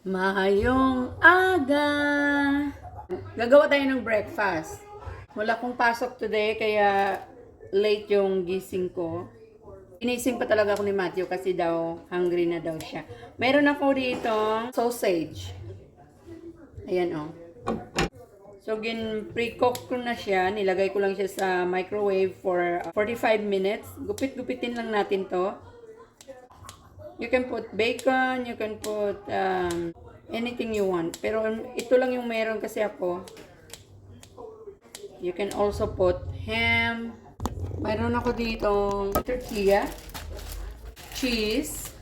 Mahayong aga! Gagawa tayo ng breakfast. Wala akong pasok today, kaya late yung gising ko. Inising pa talaga ako ni Matthew kasi daw hungry na daw siya. Meron ako dito sausage. Ayan oh. So, pre-cook ko na siya. Nilagay ko lang siya sa microwave for 45 minutes. Gupit-gupitin lang natin to. You can put bacon, you can put anything you want. Pero ito lang yung meron kasi ako. You can also put ham. Mayroon ako dito tortilla, cheese.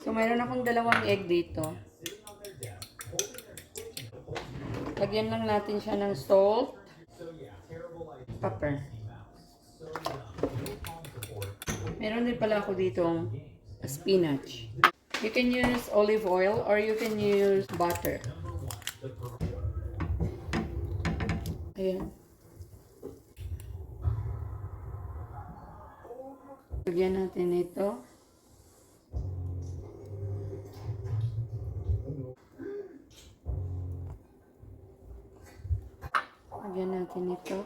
So, mayroon akong dalawang egg dito. Lagyan lang natin siya ng salt, pepper. Meron din pala ako ditong spinach. You can use olive oil or you can use butter. Ayan. Lagyan natin ito. Lagyan natin ito.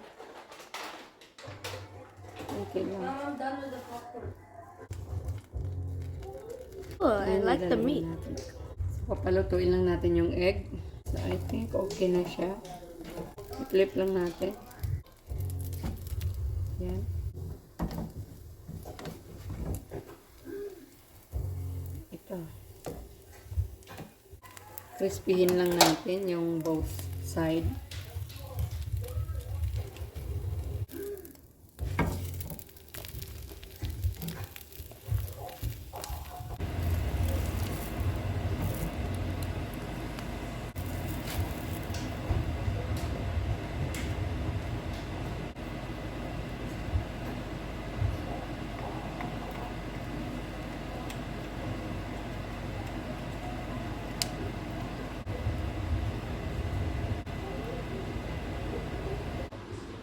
Okay lang. I'm done with the popcorn. Oh, I like the meat. So, papalutuin lang natin yung egg. So, I think okay na siya. I-flip lang natin. Yan. Ito. Crispyhin lang natin yung both side.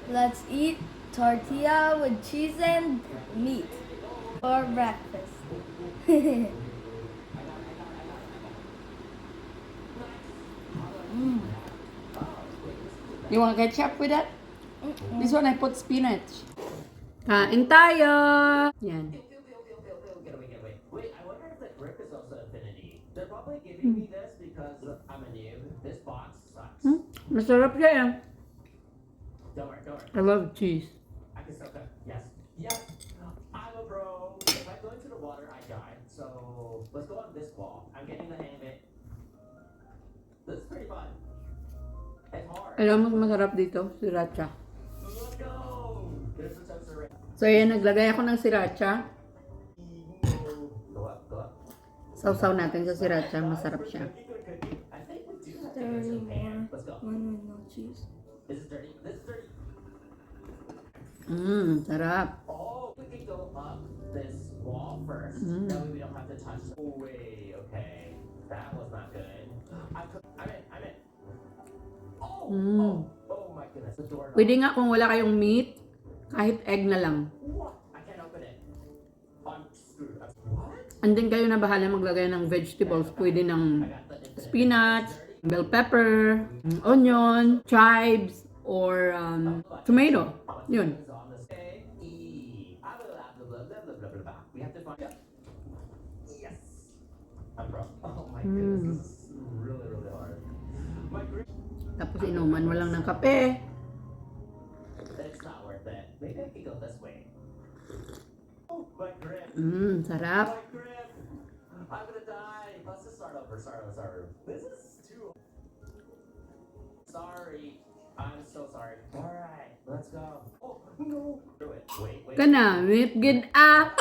Let's eat tortilla with cheese and meat for breakfast. You want ketchup with that? This one I put spinach. Kain tayo! Yan. Wait, I wonder if the grip is also Affinity. They're probably giving me this because I'm a noob. This box sucks. Masarap siya yan. Don't worry, don't worry. I love cheese. I can still cook. Yes. Yep. I'm a pro. If I go into the water, I die. So let's go on this wall. I'm getting the hang of it. This is pretty fun. It's hard. Alam mo masarap dito, sriracha. Let's go. There's the toaster right. So yan, naglagay ako ng sriracha. Go up, go up. Sausaw natin sa sriracha, masarap siya. I think we do have to There get any some pan. more? Let's go. One with no cheese. This is dirty. This is dirty. Sarap. Oh, we can go up this wall first. That way we don't have to touch. Oh, wait, okay. That was not good. I'm in. Oh, oh my goodness. The door. Pwede nga kung wala kayong meat, kahit egg na lang. What? I can't open it. I'm screwed. What? Andin kayo na bahala maglagay ng vegetables. Pwede ng I got the infinite. spinach, bell pepper, onion, chives, or tomato. Yun. It's on this A-E. Blah, blah, blah, blah, blah, blah, blah, blah. We have to find. Yes. I'm broke. Oh my goodness. This is really, really hard. My grip. Tapos inuman mo lang ng kape. It's not worth it. Maybe I could go this way. Oh, my grip. Sarap. My grip. I'm gonna die. Let's just start over. This is too. Sorry. I'm so sorry. Alright, let's go. Oh, no. Do it. Wait. Kana, with good up.